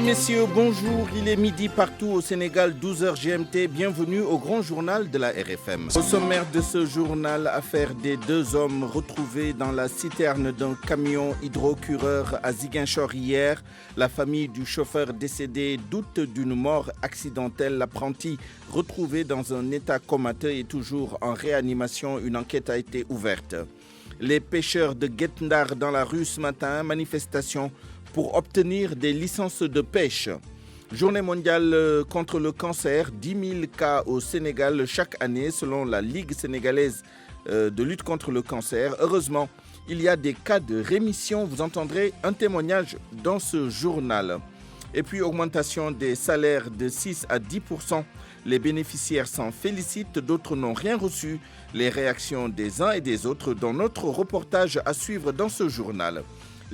Mesdames, Messieurs, bonjour. Il est midi partout au Sénégal, 12h GMT. Bienvenue au grand journal de la RFM. Au sommaire de ce journal, affaire des deux hommes retrouvés dans la citerne d'un camion hydrocureur à Ziguinchor hier. La famille du chauffeur décédé doute d'une mort accidentelle. L'apprenti retrouvé dans un état comateux est toujours en réanimation. Une enquête a été ouverte. Les pêcheurs de Guet-Ndar dans la rue ce matin, manifestation pour obtenir des licences de pêche. Journée mondiale contre le cancer, 10 000 cas au Sénégal chaque année selon la Ligue sénégalaise de lutte contre le cancer. Heureusement, il y a des cas de rémission. Vous entendrez un témoignage dans ce journal. Et puis, augmentation des salaires de 6 à 10%. Les bénéficiaires s'en félicitent, d'autres n'ont rien reçu. Les réactions des uns et des autres dans notre reportage à suivre dans ce journal.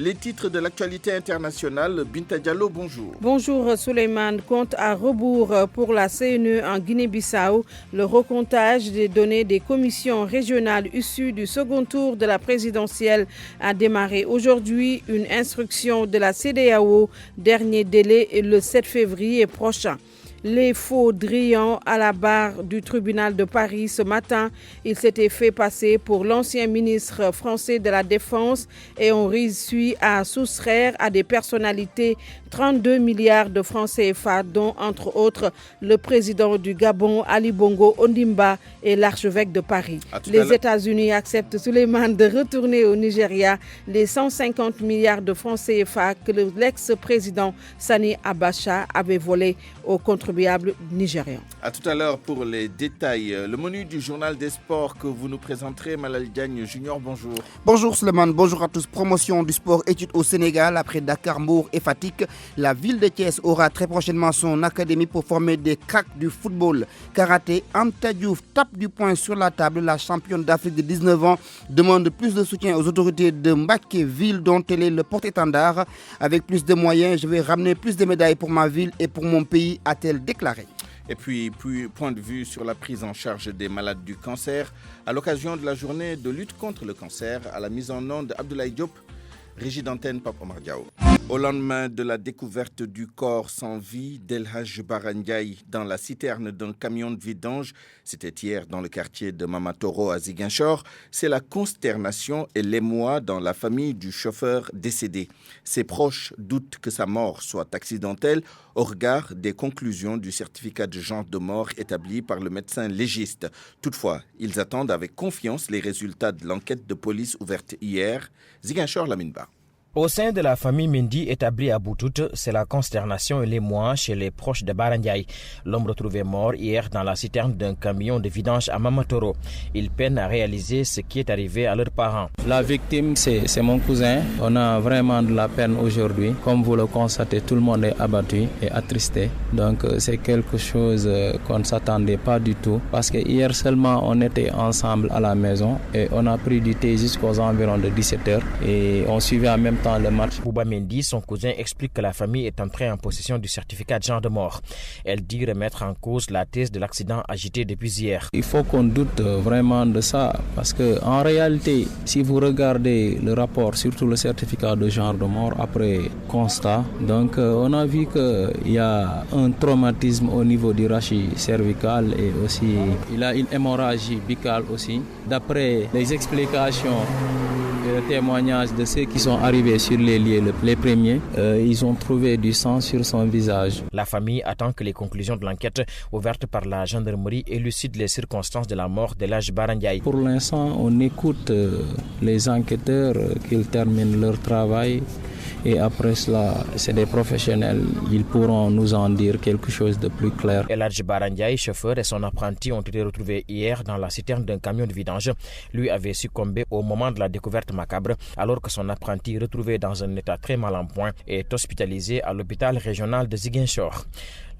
Les titres de l'actualité internationale, Binta Diallo, bonjour. Bonjour Souleymane. Compte à rebours pour la CNE en Guinée-Bissau. Le recomptage des données des commissions régionales issues du second tour de la présidentielle a démarré aujourd'hui. Une instruction de la CEDEAO, dernier délai le 7 février prochain. Les faux drillants à la barre du tribunal de Paris ce matin. Il s'était fait passer pour l'ancien ministre français de la Défense et ont réussi à soustraire à des personnalités 32 milliards de francs CFA, dont entre autres le président du Gabon, Ali Bongo Ondimba, et l'archevêque de Paris. Les États-Unis acceptent Souleymane de retourner au Nigeria les 150 milliards de francs CFA que l'ex-président Sani Abacha avait volés aux contribuables nigérians. À tout à l'heure pour les détails. Le menu du journal des sports que vous nous présenterez, Malal Diagne Junior, bonjour. Bonjour Souleymane, bonjour à tous. Promotion du sport études au Sénégal après Dakar, Mbour et Fatick. La ville de Thiès aura très prochainement son académie pour former des cracks du football. Karaté, Anta Diouf tape du poing sur la table. La championne d'Afrique de 19 ans demande plus de soutien aux autorités de Mbacké, ville dont elle est le porte-étendard. Avec plus de moyens, je vais ramener plus de médailles pour ma ville et pour mon pays, a-t-elle déclaré. Et puis, point de vue sur la prise en charge des malades du cancer. À l'occasion de la journée de lutte contre le cancer, à la mise en onde Abdoulaye Diop, régie d'antenne Pape Omar Diaw. Au lendemain de la découverte du corps sans vie d'El Hadj Bara Ndiaye dans la citerne d'un camion de vidange, c'était hier dans le quartier de Mamatoro à Ziguinchor, c'est la consternation et l'émoi dans la famille du chauffeur décédé. Ses proches doutent que sa mort soit accidentelle au regard des conclusions du certificat de genre de mort établi par le médecin légiste. Toutefois, ils attendent avec confiance les résultats de l'enquête de police ouverte hier. Ziguinchor Laminba. Au sein de la famille Mendy établie à Boutout, c'est la consternation et l'émoi chez les proches de Bara Ndiaye. L'homme retrouvé mort hier dans la citerne d'un camion de vidange à Mamatoro. Ils peinent à réaliser ce qui est arrivé à leurs parents. La victime, c'est mon cousin. On a vraiment de la peine aujourd'hui. Comme vous le constatez, tout le monde est abattu et attristé. Donc c'est quelque chose qu'on ne s'attendait pas du tout. Parce que hier seulement, on était ensemble à la maison et on a pris du thé jusqu'aux environs de 17h. Et on suivait en même temps le match. Bouba Mendy, son cousin, explique que la famille est entrée en possession du certificat de genre de mort. Elle dit remettre en cause la thèse de l'accident agité depuis hier. Il faut qu'on doute vraiment de ça parce que en réalité, si vous regardez le rapport, surtout le certificat de genre de mort après constat, donc on a vu qu'il y a un traumatisme au niveau du rachis cervical et aussi il a une hémorragie buccale aussi. D'après les explications et le témoignage de ceux qui sont arrivés sur les lieux, les premiers, ils ont trouvé du sang sur son visage. La famille attend que les conclusions de l'enquête ouverte par la gendarmerie élucident les circonstances de la mort d'El Hadj Bara Ndiaye. Pour l'instant, on écoute les enquêteurs qu'ils terminent leur travail. Et après cela, c'est des professionnels, ils pourront nous en dire quelque chose de plus clair. El Hadj Bara Ndiaye, chauffeur, et son apprenti ont été retrouvés hier dans la citerne d'un camion de vidange. Lui avait succombé au moment de la découverte macabre, alors que son apprenti, retrouvé dans un état très mal en point, est hospitalisé à l'hôpital régional de Ziguinchor.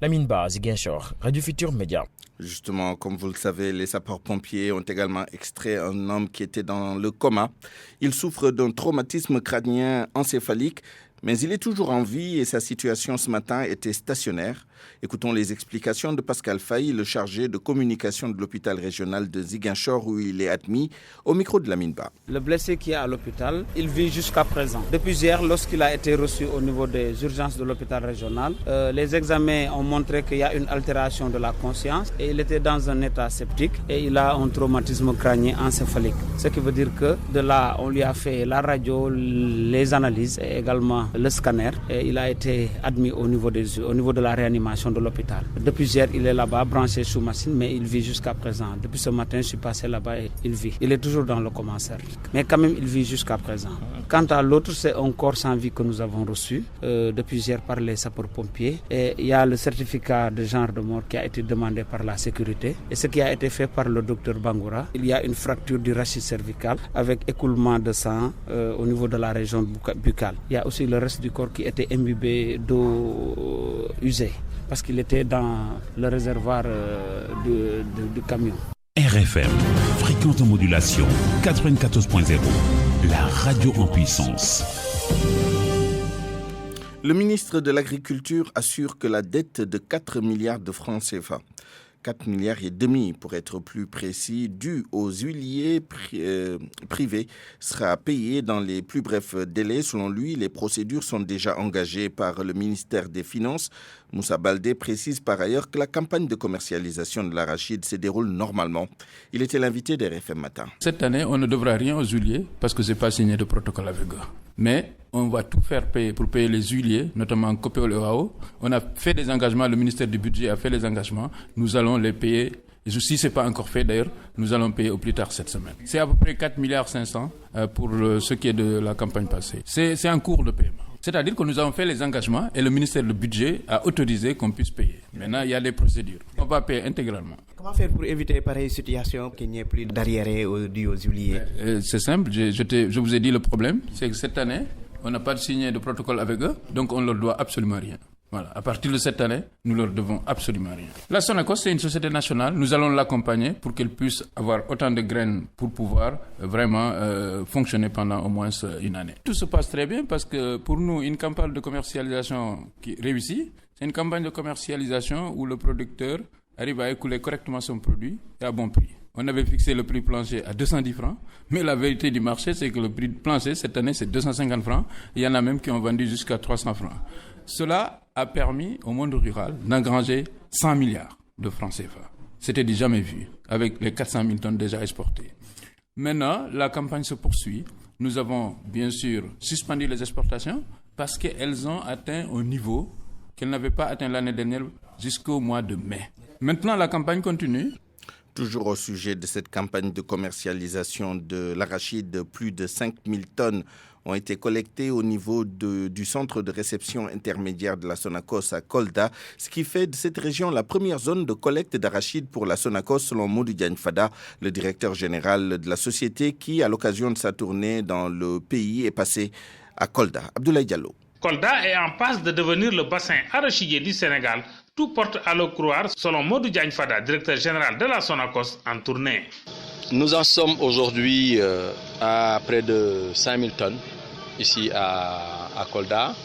Lamine Ba, Ziguinchor, Radio Futur Média. Justement, comme vous le savez, les sapeurs-pompiers ont également extrait un homme qui était dans le coma. Il souffre d'un traumatisme crânien encéphalique, Mais il est toujours en vie et sa situation ce matin était stationnaire. Écoutons les explications de Pascal Faye, le chargé de communication de l'hôpital régional de Ziguinchor où il est admis, au micro de Lamine Ba. Le blessé qui est à l'hôpital, il vit jusqu'à présent. Depuis hier, lorsqu'il a été reçu au niveau des urgences de l'hôpital régional, les examens ont montré qu'il y a une altération de la conscience et il était dans un état septique et il a un traumatisme crânien encéphalique. Ce qui veut dire que de là, on lui a fait la radio, les analyses et également le scanner et il a été admis au niveau de la réanimation de l'hôpital. Depuis hier, il est là-bas, branché sous machine, mais il vit jusqu'à présent. Depuis ce matin, je suis passé là-bas et il vit. Il est toujours dans le coma cervical, mais quand même, il vit jusqu'à présent. Quant à l'autre, c'est un corps sans vie que nous avons reçu depuis hier par les sapeurs-pompiers. Et il y a le certificat de genre de mort qui a été demandé par la sécurité et ce qui a été fait par le docteur Bangoura. Il y a une fracture du rachis cervical avec écoulement de sang au niveau de la région buccale. Il y a aussi le reste du corps qui était imbibé d'eau usée parce qu'il était dans le réservoir du camion. RFM, fréquente modulation 94.0, la radio en puissance. Le ministre de l'Agriculture assure que la dette de 4 milliards de francs CFA, 4 milliards et demi pour être plus précis, due aux huiliers privés sera payée dans les plus brefs délais. Selon lui, les procédures sont déjà engagées par le ministère des Finances. Moussa Baldé précise par ailleurs que la campagne de commercialisation de l'arachide se déroule normalement. Il était l'invité de RFM Matin. Cette année, on ne devra rien aux huiliers parce que ce n'est pas signé de protocole avec eux. Mais on va tout faire payer pour payer les huiliers, notamment Copéol et OAO. On a fait des engagements, le ministère du Budget a fait les engagements. Nous allons les payer. Et si ce n'est pas encore fait d'ailleurs, nous allons payer au plus tard cette semaine. C'est à peu près 4,5 milliards pour ce qui est de la campagne passée. C'est un cours de paiement. C'est-à-dire que nous avons fait les engagements et le ministère du Budget a autorisé qu'on puisse payer. Maintenant, il y a des procédures. On va payer intégralement. Comment faire pour éviter pareille situation, qu'il n'y ait plus d'arriérés dû aux huiliers? C'est simple, je vous ai dit le problème, c'est que cette année, on n'a pas signé de protocole avec eux, donc on ne leur doit absolument rien. Voilà. À partir de cette année, nous leur devons absolument rien. La Sonacos, c'est une société nationale. Nous allons l'accompagner pour qu'elle puisse avoir autant de graines pour pouvoir vraiment fonctionner pendant au moins une année. Tout se passe très bien parce que pour nous, une campagne de commercialisation qui réussit, c'est une campagne de commercialisation où le producteur arrive à écouler correctement son produit et à bon prix. On avait fixé le prix plancher à 210 francs, mais la vérité du marché, c'est que le prix plancher, cette année, c'est 250 francs. Il y en a même qui ont vendu jusqu'à 300 francs. Cela a permis au monde rural d'engranger 100 milliards de francs CFA. C'était du jamais vu, avec les 400 000 tonnes déjà exportées. Maintenant, la campagne se poursuit. Nous avons bien sûr suspendu les exportations parce qu'elles ont atteint un niveau qu'elles n'avaient pas atteint l'année dernière jusqu'au mois de mai. Maintenant, la campagne continue. Toujours au sujet de cette campagne de commercialisation de l'arachide, plus de 5 000 tonnes ont été collectées au niveau du centre de réception intermédiaire de la Sonacos à Kolda, ce qui fait de cette région la première zone de collecte d'arachide pour la Sonacos, selon Modou Diagne Fada, le directeur général de la société qui, à l'occasion de sa tournée dans le pays, est passé à Kolda. Abdoulaye Diallo. Kolda est en passe de devenir le bassin arachidier du Sénégal. Tout porte à le croire, selon Modou Diagne Fada, directeur général de la Sonacos, en tournée. Nous en sommes aujourd'hui à près de 5000 tonnes ici à Kolda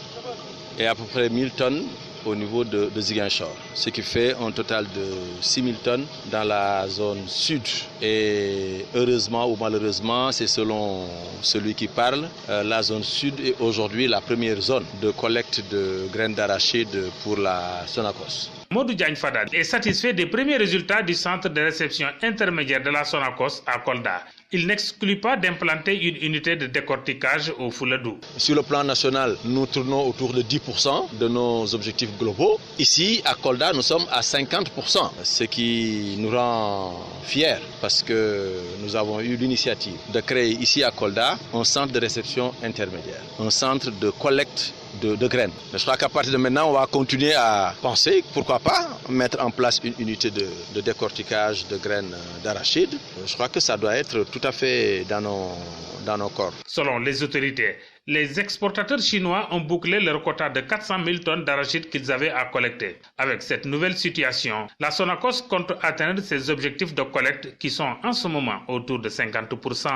et à peu près 1000 tonnes au niveau de Ziguinchor, ce qui fait un total de 6000 tonnes dans la zone sud. Et heureusement ou malheureusement, c'est selon celui qui parle, la zone sud est aujourd'hui la première zone de collecte de graines d'arachide pour la Sonacos. Modou Diagne Fada est satisfait des premiers résultats du centre de réception intermédiaire de la Sonacos à Kolda. Il n'exclut pas d'implanter une unité de décortiquage au Fouladou. Sur le plan national, nous tournons autour de 10% de nos objectifs globaux. Ici, à Kolda, nous sommes à 50%, ce qui nous rend fiers parce que nous avons eu l'initiative de créer ici à Kolda un centre de réception intermédiaire, un centre de collecte de graines. Mais je crois qu'à partir de maintenant, on va continuer à penser, pourquoi pas, mettre en place une unité de décortiquage de graines d'arachide. Je crois que ça doit être tout à fait dans nos corps. Selon les autorités, les exportateurs chinois ont bouclé leur quota de 400 000 tonnes d'arachide qu'ils avaient à collecter. Avec cette nouvelle situation, la Sonacos compte atteindre ses objectifs de collecte qui sont en ce moment autour de 50%.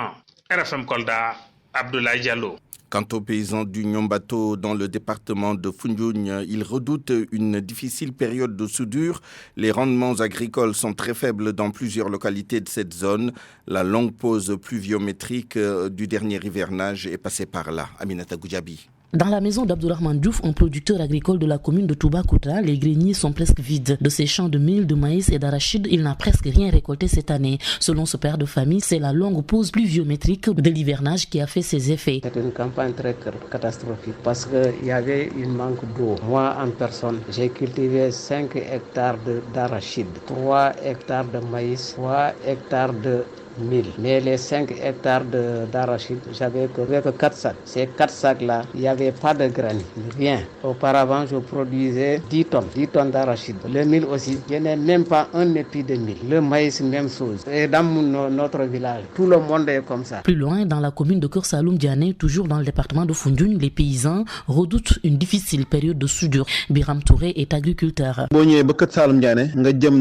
RFM Kolda, Abdoulaye Diallo. Quant aux paysans du Nyombato dans le département de Foundiougne, ils redoutent une difficile période de soudure. Les rendements agricoles sont très faibles dans plusieurs localités de cette zone. La longue pause pluviométrique du dernier hivernage est passée par là. Aminata Goudiaby. Dans la maison d'Abdourahmane Diouf, un producteur agricole de la commune de Toubacouta, les greniers sont presque vides. De ses champs de mil, de maïs et d'arachide, il n'a presque rien récolté cette année. Selon ce père de famille, c'est la longue pause pluviométrique de l'hivernage qui a fait ses effets. C'est une campagne très catastrophique parce qu'il y avait un manque d'eau. Moi, en personne, j'ai cultivé 5 hectares d'arachide, 3 hectares de maïs, 3 hectares de mil. Mais les 5 hectares d'arachide, j'avais que 4 sacs. Ces 4 sacs-là, il n'y avait pas de graines, rien. Auparavant, je produisais 10 tonnes d'arachide. Le mil aussi, je n'ai même pas un épi de mil. Le maïs, même chose. Et dans notre village, tout le monde est comme ça. Plus loin, dans la commune de Keur Saloum Diané, toujours dans le département de Foundiougne, les paysans redoutent une difficile période de soudure. Biram Touré est agriculteur.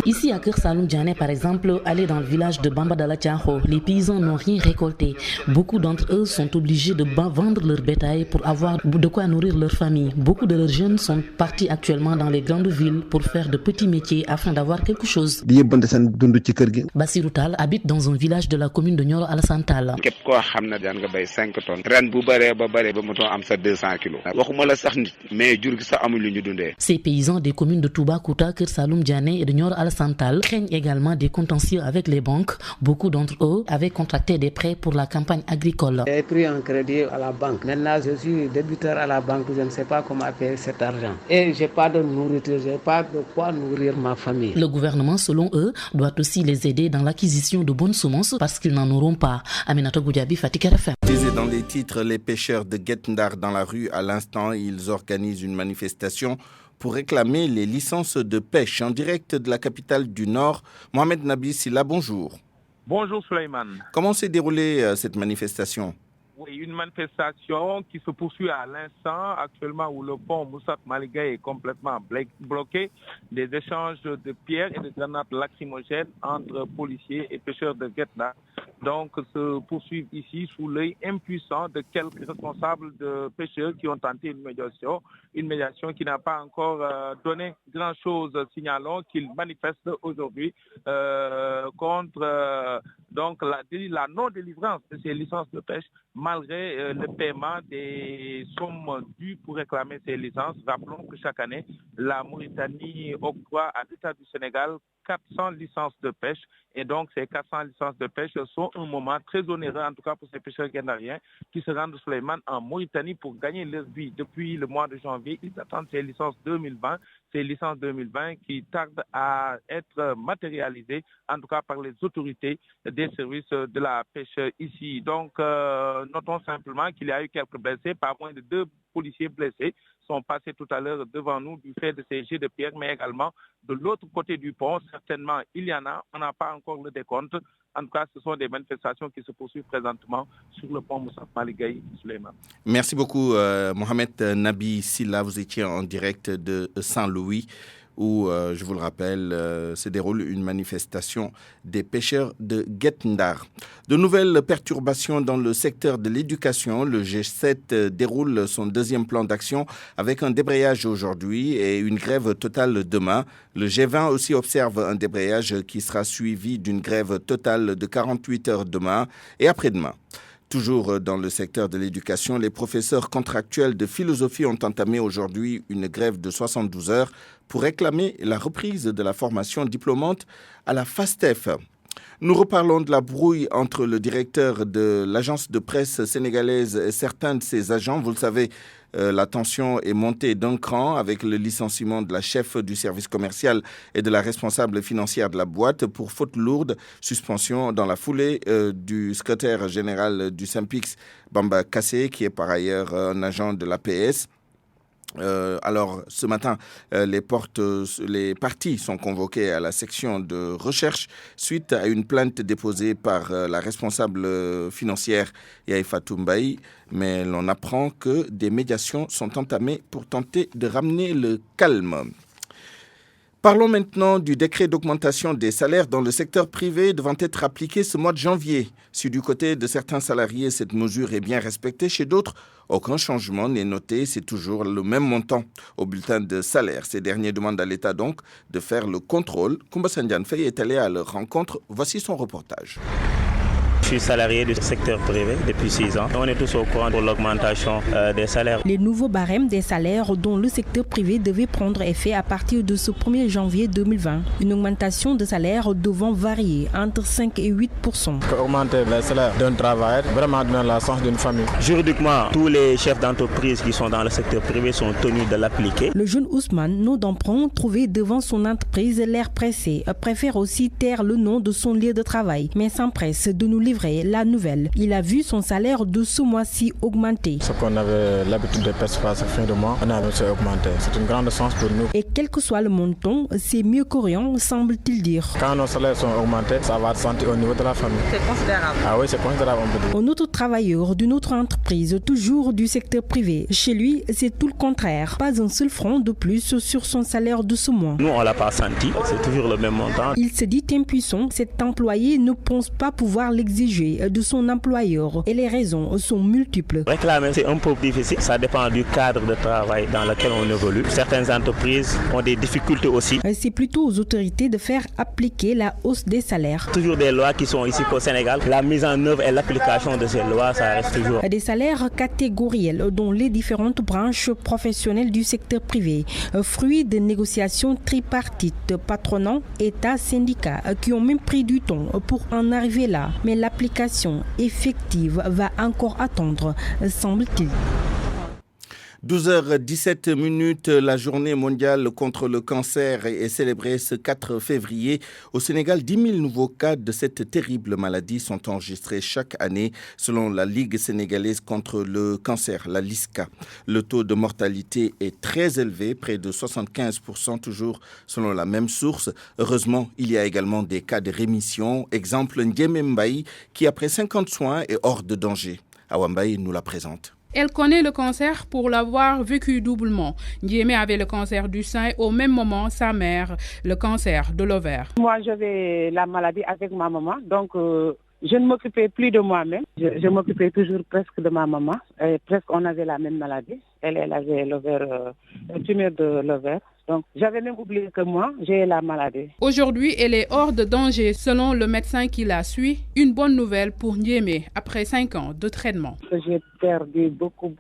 Ici à Keur Saloum Diané, par exemple, aller dans le village de Bambadala-Tianho, les paysans n'ont rien récolté. Beaucoup d'entre eux sont obligés de vendre leur bétail pour avoir de quoi nourrir leur famille. Beaucoup de leurs jeunes sont partis actuellement dans les grandes villes pour faire de petits métiers afin d'avoir quelque chose. Bassirou Tall habite dans un village de la commune de Nioro Alassane Tall. Ces paysans des communes de Toubacouta, Keur Saloum Diané et de Nioro Alassane Tall craignent également des contentieux avec les banques. Beaucoup d'entre eux avaient contracté des prêts pour la campagne agricole. J'ai pris un crédit à la banque. Maintenant, je suis débiteur à la banque. Je ne sais pas comment payer cet argent. Et je n'ai pas de nourriture, je n'ai pas de quoi nourrir ma famille. Le gouvernement, selon eux, doit aussi les aider dans l'acquisition de bonnes semences parce qu'ils n'en auront pas. Aminata Goudiaby, Fatick RFM. Dans les titres, les pêcheurs de Guet-Ndar dans la rue, à l'instant, ils organisent une manifestation pour réclamer les licences de pêche. En direct de la capitale du Nord, Mohamed Nabi Silla, bonjour. Bonjour Suleiman. Comment s'est déroulée cette manifestation ? Oui, une manifestation qui se poursuit à l'instant, actuellement où le pont Moussa Maligaye est complètement bloqué. Des échanges de pierres et de grenades lacrymogènes entre policiers et pêcheurs de Guet-Ndar donc se poursuivent ici sous l'œil impuissant de quelques responsables de pêcheurs qui ont tenté une médiation qui n'a pas encore donné grand-chose. Signalons qu'ils manifestent aujourd'hui contre donc la non-délivrance de ces licences de pêche malgré le paiement des sommes dues pour réclamer ces licences. Rappelons que chaque année, la Mauritanie octroie à l'État du Sénégal 400 licences de pêche. Et donc, ces 400 licences de pêche sont un moment très onéreux, en tout cas pour ces pêcheurs guet-ndariens qui se rendent Suleiman en Mauritanie pour gagner leur vie. Depuis le mois de janvier, ils attendent ces licences 2020. Ces licences 2020 qui tardent à être matérialisées, en tout cas par les autorités des services de la pêche ici. Donc, notons simplement qu'il y a eu quelques blessés, pas moins de 2 policiers blessés sont passés tout à l'heure devant nous du fait de ces jets de pierre, mais également de l'autre côté du pont, certainement il y en a, on n'a pas encore le décompte. En tout cas, ce sont des manifestations qui se poursuivent présentement sur le pont Moussa Maligaye, Suleiman. Merci beaucoup Mohamed Nabi Silla, vous étiez en direct de Saint-Louis où, je vous le rappelle, se déroule une manifestation des pêcheurs de Guet-Ndar. De nouvelles perturbations dans le secteur de l'éducation. Le G7 déroule son deuxième plan d'action avec un débrayage aujourd'hui et une grève totale demain. Le G20 aussi observe un débrayage qui sera suivi d'une grève totale de 48 heures demain et après-demain. Toujours dans le secteur de l'éducation, les professeurs contractuels de philosophie ont entamé aujourd'hui une grève de 72 heures pour réclamer la reprise de la formation diplômante à la FASTEF. Nous reparlons de la brouille entre le directeur de l'agence de presse sénégalaise et certains de ses agents. Vous le savez, la tension est montée d'un cran avec le licenciement de la chef du service commercial et de la responsable financière de la boîte pour faute lourde, suspension dans la foulée du secrétaire général du SYNPICS, Bamba Kassé, qui est par ailleurs un agent de l'APS. Alors, ce matin, les parties sont convoquées à la section de recherche suite à une plainte déposée par la responsable financière Yaïfa Toumbaï. Mais l'on apprend que des médiations sont entamées pour tenter de ramener le calme. Parlons maintenant du décret d'augmentation des salaires dans le secteur privé devant être appliqué ce mois de janvier. Si du côté de certains salariés, cette mesure est bien respectée, chez d'autres, aucun changement n'est noté, c'est toujours le même montant au bulletin de salaire. Ces derniers demandent à l'État donc de faire le contrôle. Koumba Sandiane Faye est allé à leur rencontre. Voici son reportage. Je suis salarié du secteur privé depuis 6 ans. On est tous au courant pour l'augmentation des salaires. Les nouveaux barèmes des salaires dont le secteur privé devait prendre effet à partir de ce 1er janvier 2020. Une augmentation de salaire devant varier entre 5 et 8%. Augmenter les salaires d'un travailleur, vraiment donner la chance d'une famille. Juridiquement, tous les chefs d'entreprise qui sont dans le secteur privé sont tenus de l'appliquer. Le jeune Ousmane, nom d'emprunt trouvé devant son entreprise, l'air pressé, préfère aussi taire le nom de son lieu de travail, mais s'empresse de nous livrer la nouvelle. Il a vu son salaire de ce mois-ci augmenter. Ce qu'on avait l'habitude de percevoir à la fin de mois, on a aussi augmenté. C'est une grande chance pour nous. Et quel que soit le montant, c'est mieux que rien, semble-t-il dire. Quand nos salaires sont augmentés, ça va se sentir au niveau de la famille. C'est considérable. Ah oui, c'est considérable, on peut dire. Un autre travailleur d'une autre entreprise, toujours du secteur privé. Chez lui, c'est tout le contraire. Pas un seul franc de plus sur son salaire de ce mois. Nous, on ne l'a pas senti. C'est toujours le même montant. Il se dit impuissant. Cet employé ne pense pas pouvoir l'exiger de son employeur et les raisons sont multiples. Réclamer, c'est un peu difficile. Ça dépend du cadre de travail dans lequel on évolue. Certaines entreprises ont des difficultés aussi. C'est plutôt aux autorités de faire appliquer la hausse des salaires. Toujours des lois qui sont ici au Sénégal. La mise en œuvre et l'application de ces lois, ça reste toujours. Des salaires catégoriels dont les différentes branches professionnelles du secteur privé, fruits de négociations tripartites, patronat, État, syndicats, qui ont même pris du temps pour en arriver là. Mais l'application effective va encore attendre, semble-t-il. 12h17, la journée mondiale contre le cancer est célébrée ce 4 février. Au Sénégal, 10 000 nouveaux cas de cette terrible maladie sont enregistrés chaque année selon la Ligue sénégalaise contre le cancer, la LISCA. Le taux de mortalité est très élevé, près de 75% toujours selon la même source. Heureusement, il y a également des cas de rémission. Exemple, Ndiémé Mbaye qui après 50 soins est hors de danger. Awa Mbaye nous la présente. Elle connaît le cancer pour l'avoir vécu doublement. Ndiémé avait le cancer du sein et au même moment, sa mère, le cancer de l'ovaire. Moi, j'avais la maladie avec ma maman, donc je ne m'occupais plus de moi-même. Je m'occupais toujours presque de ma maman. Et presque, on avait la même maladie. Elle avait l'ovaire, une tumeur de l'ovaire. Donc, j'avais même oublié que moi, j'ai la maladie. Aujourd'hui, elle est hors de danger, selon le médecin qui la suit. Une bonne nouvelle pour Ndiémé, après 5 ans de traitement. J'ai perdu beaucoup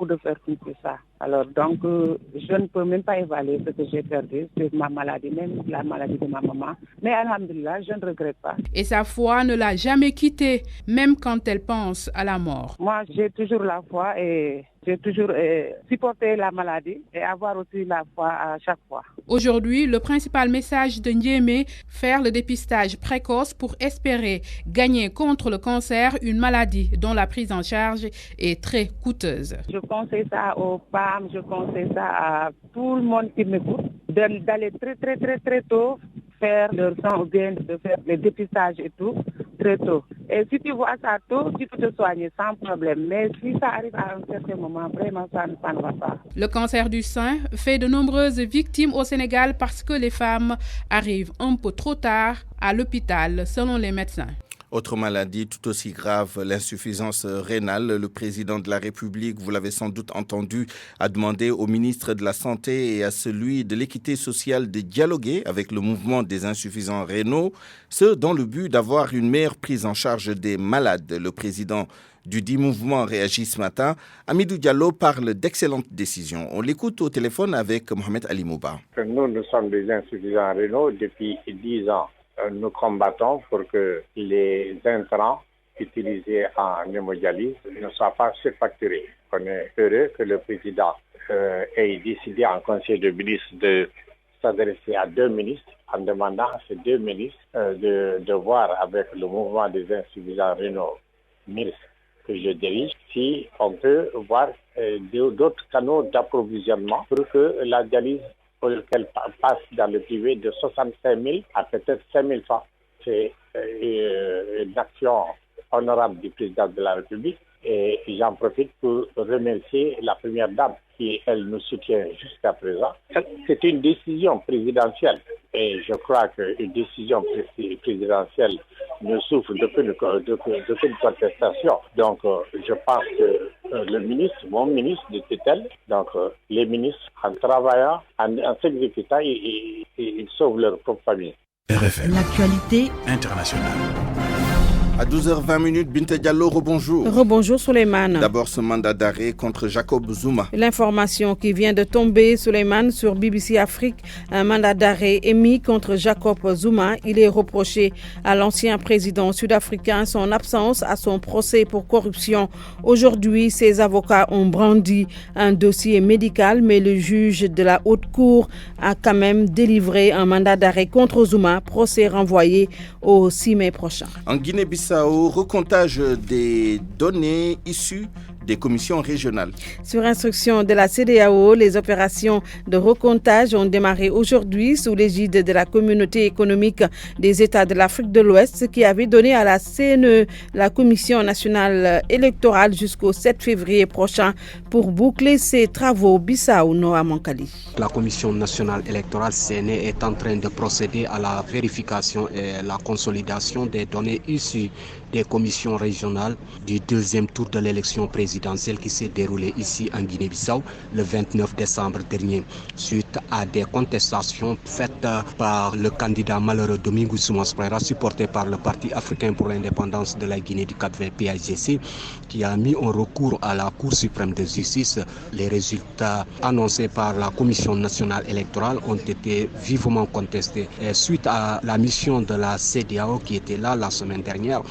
de fer plus que ça. Alors, donc, je ne peux même pas évaluer ce que j'ai perdu sur ma maladie, même la maladie de ma maman. Mais alhamdoulilah, je ne regrette pas. Et sa foi ne l'a jamais quittée, même quand elle pense à la mort. Moi, j'ai toujours la foi et j'ai toujours supporté la maladie et avoir aussi la foi à chaque fois. Aujourd'hui, le principal message de Ndiémé, faire le dépistage précoce pour espérer gagner contre le cancer, une maladie dont la prise en charge est très coûteuse. Je conseille ça aux femmes, je conseille ça à tout le monde qui m'écoute, d'aller très tôt faire leur sang ou bien de faire le dépistage et tout, très tôt. Et si tu vois ça tôt, tu peux te soigner sans problème. Mais si ça arrive à un certain moment, vraiment, ça ne va pas. Le cancer du sein fait de nombreuses victimes au Sénégal parce que les femmes arrivent un peu trop tard à l'hôpital, selon les médecins. Autre maladie tout aussi grave, l'insuffisance rénale. Le président de la République, vous l'avez sans doute entendu, a demandé au ministre de la Santé et à celui de l'équité sociale de dialoguer avec le mouvement des insuffisants rénaux, ce dans le but d'avoir une meilleure prise en charge des malades. Le président du dit mouvement réagit ce matin. Amidou Diallo parle d'excellentes décisions. On l'écoute au téléphone avec Mohamed Ali Mouba. Nous sommes des insuffisants rénaux depuis 10 ans. Nous combattons pour que les intrants utilisés en hémodialyse ne soient pas surfacturés. On est heureux que le président ait décidé en conseil de ministres de s'adresser à 2 ministres en demandant à ces 2 ministres de voir avec le mouvement des insuffisants rénaux MIRS que je dirige si on peut voir d'autres canaux d'approvisionnement pour que la dialyse qu'elle passe dans le privé de 65 000 à peut-être 5 000 francs. C'est une action honorable du président de la République Et j'en profite pour remercier la première dame qui, elle, nous soutient jusqu'à présent. C'est une décision présidentielle. Et je crois qu'une décision présidentielle ne souffre d'aucune contestation. Donc, je pense que le ministre, mon ministre de tutelle, donc les ministres, en travaillant, en s'exécutant, ils sauvent leur propre famille. RFM. L'actualité internationale. À 12h20, Binta Diallo, rebonjour. Rebonjour Souleymane. D'abord ce mandat d'arrêt contre Jacob Zuma. L'information qui vient de tomber, Souleymane, sur BBC Afrique, un mandat d'arrêt émis contre Jacob Zuma. Il est reproché à l'ancien président sud-africain son absence à son procès pour corruption. Aujourd'hui, ses avocats ont brandi un dossier médical, mais le juge de la haute cour a quand même délivré un mandat d'arrêt contre Zuma, procès renvoyé au 6 mai prochain. En Guinée-Bissau, recomptage des données issues des commissions régionales. Sur instruction de la CEDEAO, les opérations de recomptage ont démarré aujourd'hui sous l'égide de la communauté économique des États de l'Afrique de l'Ouest qui avait donné à la CNE, la Commission nationale électorale, jusqu'au 7 février prochain pour boucler ses travaux. Bissau Noa Mankali. La Commission nationale électorale CNE est en train de procéder à la vérification et la consolidation des données issues des commissions régionales du deuxième tour de l'élection présidentielle qui s'est déroulée ici en Guinée-Bissau le 29 décembre dernier. Suite à des contestations faites par le candidat malheureux Domingos Simões Pereira, supporté par le Parti africain pour l'indépendance de la Guinée du Cap-Vert PAIGC, qui a mis en recours à la Cour suprême de justice. Les résultats annoncés par la Commission nationale électorale ont été vivement contestés. Et suite à la mission de la CEDEAO qui était là la semaine dernière,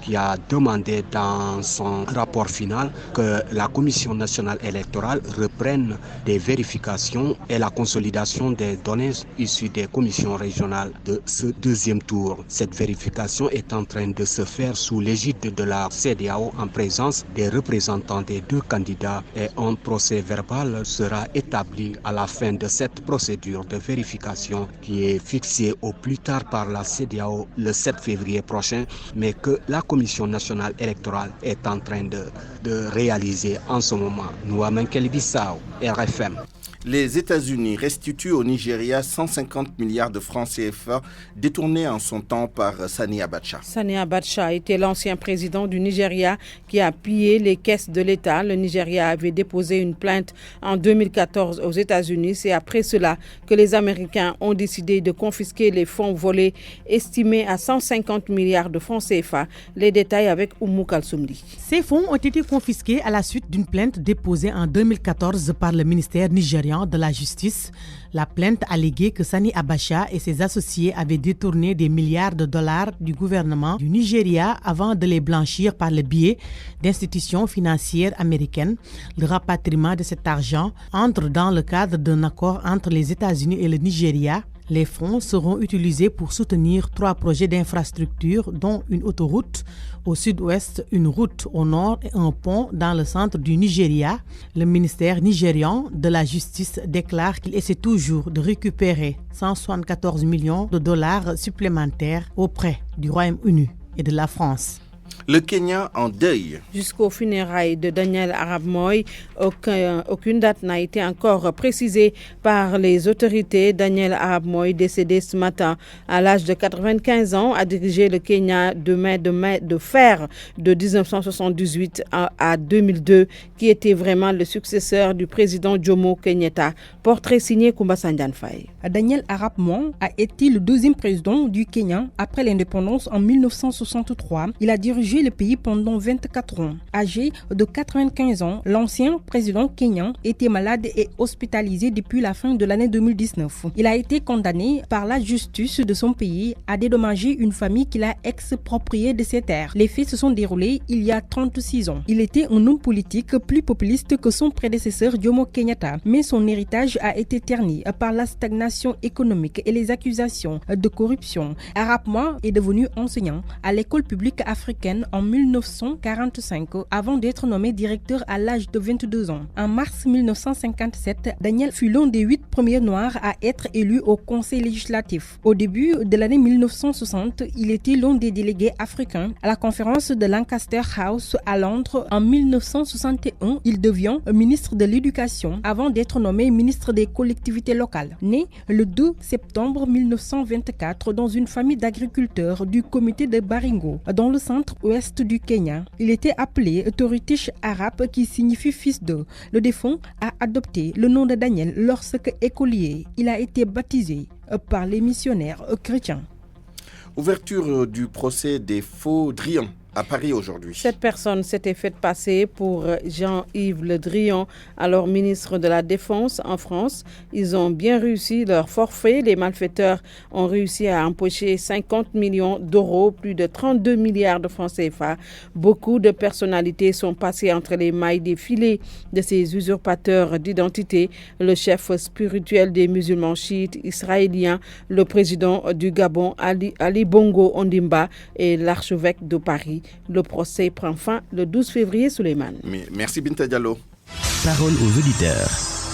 qui a demandé dans son rapport final que la Commission nationale électorale reprenne des vérifications et la consolidation des données issues des commissions régionales de ce deuxième tour. Cette vérification est en train de se faire sous l'égide de la CEDEAO en présence des représentants des deux candidats et un procès verbal sera établi à la fin de cette procédure de vérification qui est fixée au plus tard par la CEDEAO le 7 février prochain, mais que la Commission nationale électorale est en train de réaliser en ce moment. Noa Mankali-Bissau, RFM. Les États-Unis restituent au Nigeria 150 milliards de francs CFA détournés en son temps par Sani Abacha. Sani Abacha était l'ancien président du Nigeria qui a pillé les caisses de l'État. Le Nigeria avait déposé une plainte en 2014 aux États-Unis. C'est après cela que les Américains ont décidé de confisquer les fonds volés estimés à 150 milliards de francs CFA. Les détails avec Oumou Kalsoumdi. Ces fonds ont été confisqués à la suite d'une plainte déposée en 2014 par le ministère nigérien de la Justice. La plainte alléguait que Sani Abacha et ses associés avaient détourné des milliards de dollars du gouvernement du Nigeria avant de les blanchir par le biais d'institutions financières américaines. Le rapatriement de cet argent entre dans le cadre d'un accord entre les États-Unis et le Nigeria. Les fonds seront utilisés pour soutenir 3 projets d'infrastructure, dont une autoroute au sud-ouest, une route au nord et un pont dans le centre du Nigeria. Le ministère nigérian de la Justice déclare qu'il essaie toujours de récupérer 174 millions de dollars supplémentaires auprès du Royaume-Uni et de la France. Le Kenya en deuil. Jusqu'aux funérailles de Daniel Arap Moi, aucune date n'a été encore précisée par les autorités. Daniel Arap Moi, décédé ce matin à l'âge de 95 ans, a dirigé le Kenya de fer de 1978 à 2002, qui était vraiment le successeur du président Jomo Kenyatta. Portrait signé Koumba Sandiane Faye. Daniel Arap Moi a été le 2e président du Kenya après l'indépendance en 1963. Il a dirigé le pays pendant 24 ans. Âgé de 95 ans, l'ancien président kenyan était malade et hospitalisé depuis la fin de l'année 2019. Il a été condamné par la justice de son pays à dédommager une famille qu'il a expropriée de ses terres. Les faits se sont déroulés il y a 36 ans. Il était un homme politique plus populiste que son prédécesseur Jomo Kenyatta, mais son héritage a été terni par la stagnation économique et les accusations de corruption. Arap Moi est devenu enseignant à l'école publique africaine africaine en 1945 avant d'être nommé directeur à l'âge de 22 ans. En mars 1957, Daniel fut l'un des 8 premiers Noirs à être élu au Conseil législatif. Au début de l'année 1960, il était l'un des délégués africains à la conférence de Lancaster House à Londres. En 1961, il devient ministre de l'Éducation avant d'être nommé ministre des collectivités locales. Né le 2 septembre 1924 dans une famille d'agriculteurs du comité de Baringo, dans le centre-ouest du Kenya, il était appelé Toritish arabe qui signifie fils de. Le défunt a adopté le nom de Daniel lorsque écolier. Il a été baptisé par les missionnaires chrétiens. Ouverture du procès des faux Drian à Paris aujourd'hui. Cette personne s'était faite passer pour Jean-Yves Le Drian, alors ministre de la Défense en France. Ils ont bien réussi leur forfait. Les malfaiteurs ont réussi à empocher 50 millions d'euros, plus de 32 milliards de francs CFA. Beaucoup de personnalités sont passées entre les mailles des filets de ces usurpateurs d'identité. Le chef spirituel des musulmans chiites israéliens, le président du Gabon, Ali Bongo Ondimba, et l'archevêque de Paris. Le procès prend fin le 12 février, Souleymane. Merci Binta Diallo. Parole aux auditeurs.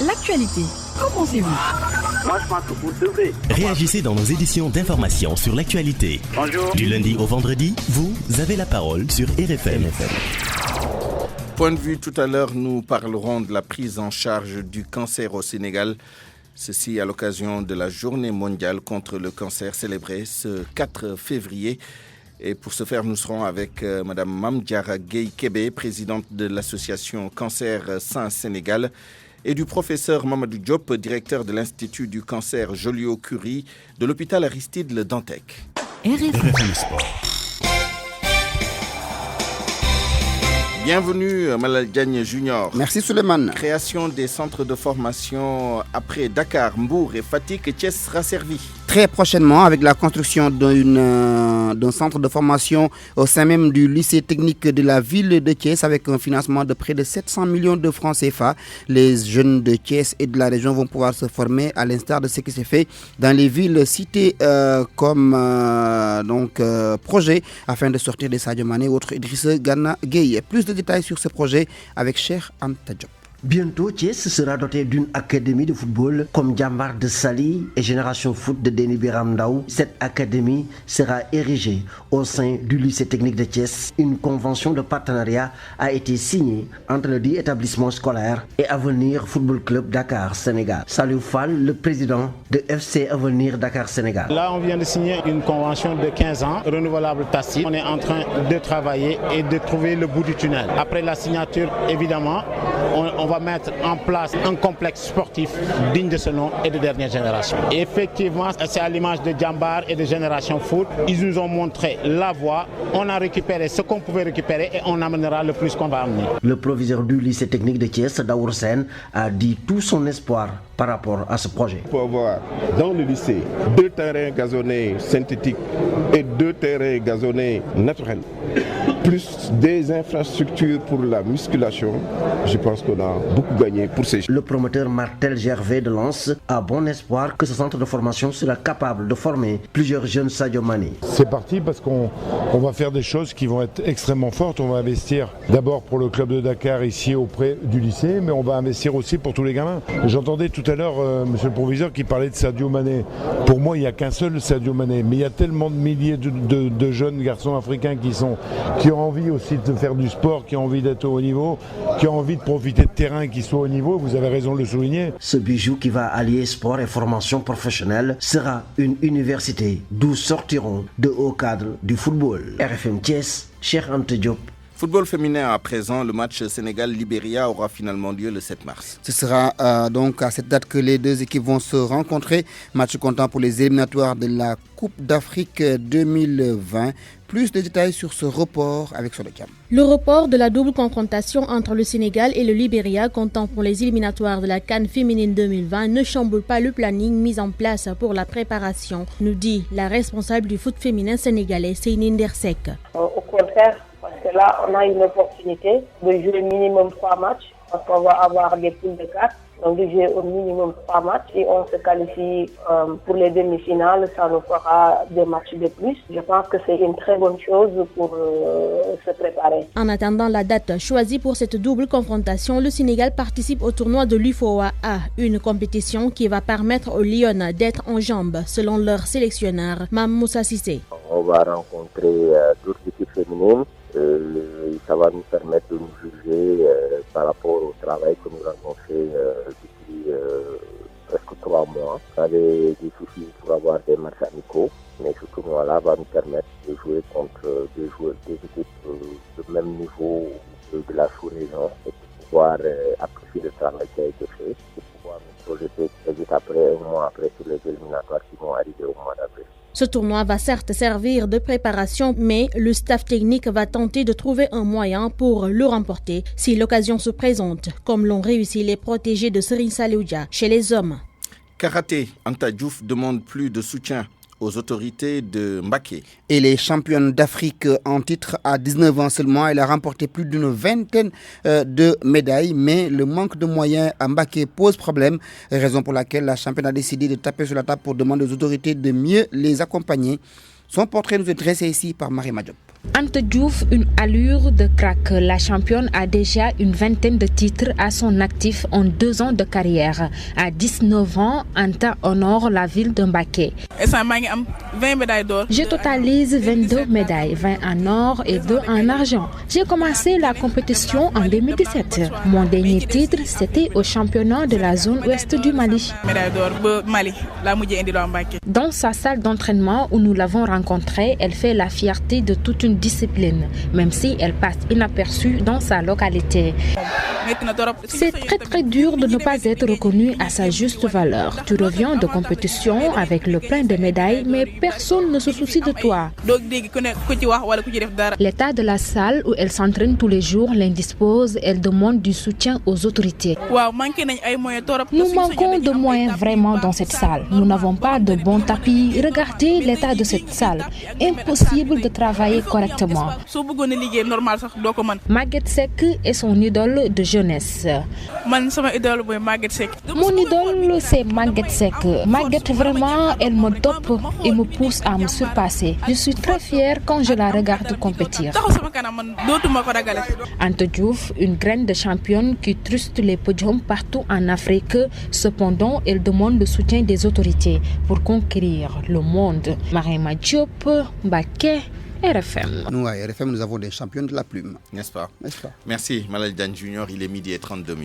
L'actualité, qu'en pensez-vous? Moi, je pense que vous devez. Réagissez dans nos éditions d'information sur l'actualité. Bonjour. Du lundi au vendredi, vous avez la parole sur RFM. Point de vue, tout à l'heure, nous parlerons de la prise en charge du cancer au Sénégal. Ceci à l'occasion de la journée mondiale contre le cancer célébrée ce 4 février. Et pour ce faire, nous serons avec Mme Mamdiara Gueye-Kébé, présidente de l'association Cancer Saint Sénégal, et du professeur Mamadou Diop, directeur de l'Institut du cancer Joliot-Curie de l'hôpital Aristide Le Dantec. RFM Sport. Bienvenue Malal Diagne Junior. Merci Souleymane. Création des centres de formation après Dakar, Mbour et Fatick, Thiès sera servi. Très prochainement, avec la construction d'un centre de formation au sein même du lycée technique de la ville de Thiès, avec un financement de près de 700 millions de francs CFA. Les jeunes de Thiès et de la région vont pouvoir se former à l'instar de ce qui s'est fait dans les villes citées comme projet afin de sortir des Sadio Mané ou autres Idrissa Gana Gueye. Plus de détails sur ce projet avec Cheikh Anta Diop. Bientôt, Thiès sera doté d'une académie de football comme Jambar de Sali et Génération Foot de Denis Biram Ndao. Cette académie sera érigée au sein du lycée technique de Thiès. Une convention de partenariat a été signée entre les 10 établissements scolaires et Avenir Football Club Dakar Sénégal. Salou Fall, le président de FC Avenir Dakar Sénégal. Là, on vient de signer une convention de 15 ans, renouvelable tacite. On est en train de travailler et de trouver le bout du tunnel. Après la signature, évidemment, on va mettre en place un complexe sportif digne de ce nom et de dernière génération. Et effectivement, c'est à l'image de Jambar et de Génération Foot. Ils nous ont montré la voie. On a récupéré ce qu'on pouvait récupérer et on amènera le plus qu'on va amener. Le proviseur du lycée technique de Thiès, Daour Sen, a dit tout son espoir par rapport à ce projet. Il faut avoir dans le lycée 2 terrains gazonnés synthétiques et 2 terrains gazonnés naturels, plus des infrastructures pour la musculation. Je pense qu'on a beaucoup gagné pour ces. Le promoteur Martel Gervais de Lens a bon espoir que ce centre de formation sera capable de former plusieurs jeunes Sadio Mané. C'est parti parce qu'on va faire des choses qui vont être extrêmement fortes. On va investir d'abord pour le club de Dakar ici auprès du lycée, mais on va investir aussi pour tous les gamins. J'entendais tout à l'heure monsieur le proviseur qui parlait de Sadio Mané. Pour moi, il n'y a qu'un seul Sadio Mané, mais il y a tellement de milliers de jeunes garçons africains qui ont envie aussi de faire du sport, qui ont envie d'être au haut niveau, qui ont envie de profiter de terrain qui soit au niveau, vous avez raison de le souligner. Ce bijou qui va allier sport et formation professionnelle sera une université d'où sortiront de hauts cadres du football. RFM Thiès, Cheikh Anta Diop. Football féminin à présent, le match Sénégal-Libéria aura finalement lieu le 7 mars. Ce sera donc à cette date que les deux équipes vont se rencontrer. Match comptant pour les éliminatoires de la Coupe d'Afrique 2020. Plus de détails sur ce report avec Sodekam. Le report de la double confrontation entre le Sénégal et le Libéria comptant pour les éliminatoires de la CAN féminine 2020 ne chamboule pas le planning mis en place pour la préparation, nous dit la responsable du foot féminin sénégalais, Seyni Ndersek. Au contraire, parce que là, on a une opportunité de jouer minimum 3 matchs parce qu'on va avoir des poules de 4. Donc, de jouer au minimum 3 matchs. Et on se qualifie pour les demi-finales. Ça nous fera des matchs de plus. Je pense que c'est une très bonne chose pour se préparer. En attendant la date choisie pour cette double confrontation, le Sénégal participe au tournoi de l'UFOA A, une compétition qui va permettre aux Lions d'être en jambes, selon leur sélectionneur, Mam Moussa Cissé. On va rencontrer d'autres équipes féminines. Ça va nous permettre de nous juger par rapport au travail que nous avons fait depuis presque 3 mois. On avait des soucis pour avoir des matchs amicaux, mais ce tournoi-là va nous permettre de jouer contre des équipes de même niveau de la sous-région et de pouvoir apprécier le travail qui a été fait, et pouvoir nous projeter juste après, un mois après, sur les éliminatoires qui vont arriver au mois d'avril. Ce tournoi va certes servir de préparation, mais le staff technique va tenter de trouver un moyen pour le remporter si l'occasion se présente, comme l'ont réussi les protégés de Serigne Saliou Dia chez les hommes. Karaté, Anta Diouf demande plus de soutien aux autorités de Mbaké. Et les championnes d'Afrique en titre à 19 ans seulement, elle a remporté plus d'une vingtaine de médailles, mais le manque de moyens à Mbaké pose problème, raison pour laquelle la championne a décidé de taper sur la table pour demander aux autorités de mieux les accompagner. Son portrait nous est dressé ici par Marie Madiop. Anta Diouf, une allure de crack. La championne a déjà une vingtaine de titres à son actif en 2 ans de carrière. À 19 ans, Anta honore la ville de Mbaké. Je totalise 22 médailles, 20 en or et 2 en argent. J'ai commencé la compétition en 2017. Mon dernier titre, c'était au championnat de la zone ouest du Mali. Dans sa salle d'entraînement où nous l'avons rencontrée, elle fait la fierté de toute une discipline, même si elle passe inaperçue dans sa localité. C'est très dur de ne pas être reconnu à sa juste valeur. Tu reviens de compétition avec le plein de médailles, mais personne ne se soucie de toi. L'état de la salle où elle s'entraîne tous les jours l'indispose. Elle demande du soutien aux autorités. Nous manquons de moyens vraiment dans cette salle. Nous n'avons pas de bons tapis. Regardez l'état de cette salle. Impossible de travailler correctement. Maguette Seck est son idole de jeunesse. Mon idole, c'est Maguette Seck. Maguette, vraiment, elle me dope et me pousse à me surpasser. Je suis très fière quand je la regarde compétir. Anta Diouf, une graine de championne qui truste les podiums partout en Afrique. Cependant, elle demande le soutien des autorités pour conquérir le monde. Marie Madiop, Mbaké, RFM. Nous, à RFM, nous avons des champions de la plume. N'est-ce pas? Merci, Malal Dan Junior, il est 12h32.